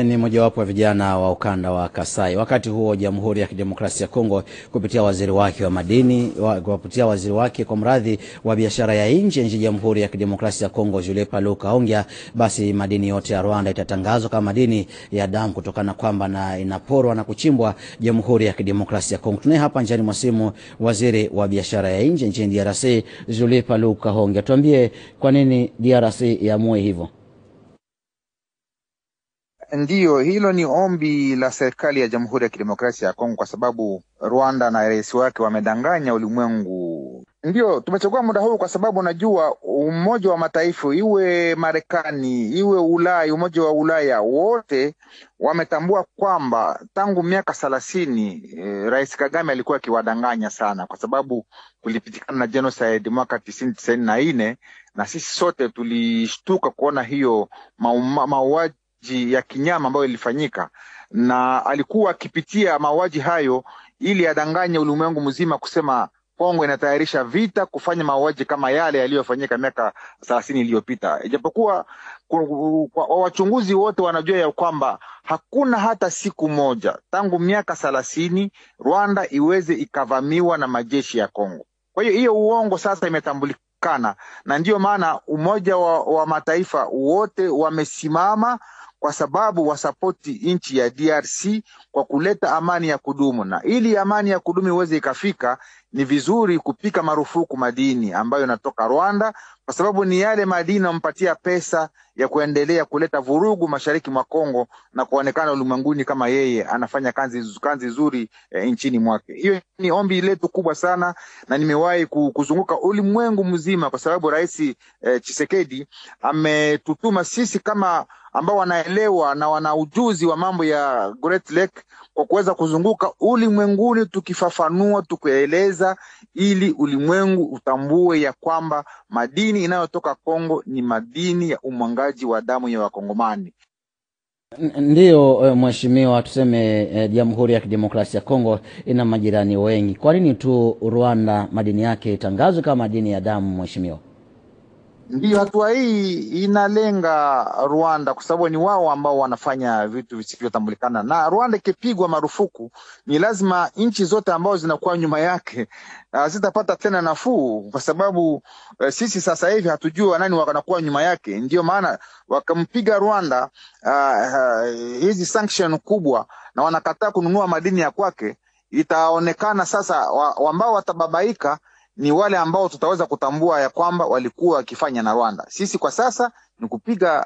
Ni mojawapo wa vijana wa ukanda wa Kasai. Wakati huo Jamhuri ya Kidemokrasia ya Kongo kupitia waziri wake wa madini, kupitia waziri wake kwa mradhi wa biashara ya nje nchi Jamhuri ya Kidemokrasia ya Kongo Jules Paluku Kahongya, basi madini yote ya Rwanda itatangazwa kama madini ya damu kutokana kwamba na inaporwa na kuchimbwa Jamhuri ya Kidemokrasia ya Kongo. Tunaye hapa njiani mwa simu waziri wa biashara ya nje nchini DRC Jules Paluku Kahongya. Tuambie kwa nini DRC yaamue hivyo? Ndiyo, hilo ni ombi la serikali ya Jamhuri ya Kidemokrasia ya Kongo kwa sababu Rwanda na rais wake wamedanganya ulimwengu. Ndiyo, tumechukua muda huu kwa sababu najua Umoja wa Mataifa, iwe Marekani, iwe Ulaya, Umoja wa Ulaya, wote wametambua kwamba tangu miaka 30 Rais Kagame alikuwa akiwadanganya sana kwa sababu kulipitikana na genocide mwaka 1994 na sisi sote tulishtuka kuona hiyo mauaji ya kinyama ambayo ilifanyika, na alikuwa akipitia mauaji hayo ili adanganye ulimwengu mzima kusema Kongo inatayarisha vita kufanya mauaji kama yale yaliyofanyika miaka 30 iliyopita. Ijapokuwa wachunguzi wote wanajua ya kwamba hakuna hata siku moja tangu miaka 30 Rwanda iweze ikavamiwa na majeshi ya Kongo. Kwa hiyo uongo sasa imetambulikana, na ndiyo maana Umoja wa Mataifa wote wamesimama kwa sababu wasapoti nchi ya DRC kwa kuleta amani ya kudumu, na ili amani ya kudumu iweze ikafika ni vizuri kupika marufuku madini ambayo yanatoka Rwanda, kwa sababu ni yale madini yanampatia pesa ya kuendelea kuleta vurugu mashariki mwa Kongo na kuonekana ulimwenguni kama yeye anafanya kazi nzuri nchini mwake. Hiyo ni ombi letu kubwa sana, na nimewahi kuzunguka ulimwengu mzima kwa sababu Rais Tshisekedi ametutuma sisi kama ambao wanaelewa na wana ujuzi wa mambo ya Great Lake kwa kuweza kuzunguka ulimwenguni tukifafanua, tukieleza ili ulimwengu utambue ya kwamba madini inayotoka Kongo ni madini ya umwangaji wa damu ya Wakongomani. Ndiyo mheshimiwa, tuseme Jamhuri ya Kidemokrasia ya Kongo ina majirani wengi. Kwa nini tu Rwanda madini yake itangazwe kama madini ya damu mheshimiwa? Ndiyo, hatua hii inalenga Rwanda kwa sababu ni wao ambao wanafanya vitu visivyotambulikana, na Rwanda ikipigwa marufuku ni lazima nchi zote ambao zinakuwa nyuma yake zitapata tena nafuu, kwa sababu sisi sasa hivi hatujui nani wanakuwa nyuma yake. Ndiyo maana wakampiga Rwanda hizi sanction kubwa na wanakataa kununua madini ya kwake, itaonekana sasa ambao watababaika ni wale ambao tutaweza kutambua ya kwamba walikuwa wakifanya na Rwanda. Sisi kwa sasa ni kupiga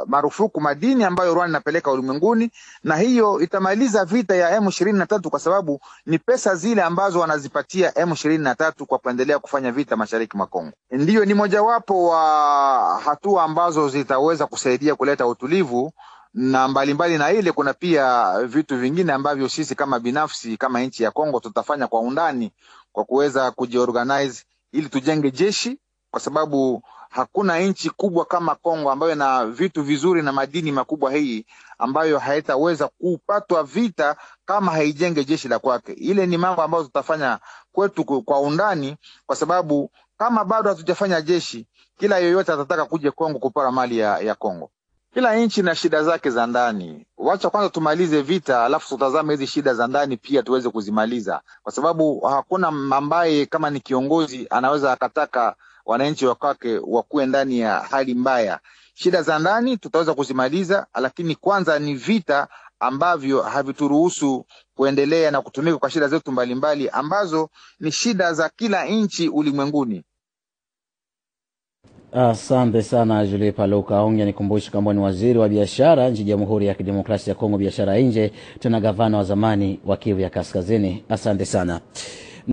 marufuku madini ambayo Rwanda inapeleka ulimwenguni, na hiyo itamaliza vita ya M23 kwa sababu ni pesa zile ambazo wanazipatia M23 kwa kuendelea kufanya vita mashariki mwa Kongo. Ndiyo, ni mojawapo wa hatua ambazo zitaweza kusaidia kuleta utulivu, na mbalimbali na ile kuna pia vitu vingine ambavyo sisi kama binafsi kama nchi ya Kongo tutafanya kwa undani kwa kuweza kujiorganize ili tujenge jeshi, kwa sababu hakuna nchi kubwa kama Kongo ambayo na vitu vizuri na madini makubwa hii ambayo haitaweza kupatwa vita kama haijenge jeshi la kwake. Ile ni mambo ambayo tutafanya kwetu kwa undani, kwa sababu kama bado hatujafanya jeshi, kila yoyote atataka kuja Kongo kupora mali ya Kongo. Kila nchi na shida zake za ndani. Wacha kwanza tumalize vita, alafu tutazame hizi shida za ndani pia tuweze kuzimaliza, kwa sababu hakuna ambaye kama ni kiongozi anaweza akataka wananchi wake wakuwe ndani ya hali mbaya. Shida za ndani tutaweza kuzimaliza, lakini kwanza ni vita ambavyo havituruhusu kuendelea na kutumika kwa shida zetu mbalimbali ambazo ni shida za kila nchi ulimwenguni. Asante sana Jules Paluku Kahongya. Nikumbushe kwamba ni waziri wa biashara nchi Jamhuri ya Kidemokrasia ya Kongo, biashara nje, tena gavana wa zamani wa Kivu ya Kaskazini. Asante sana.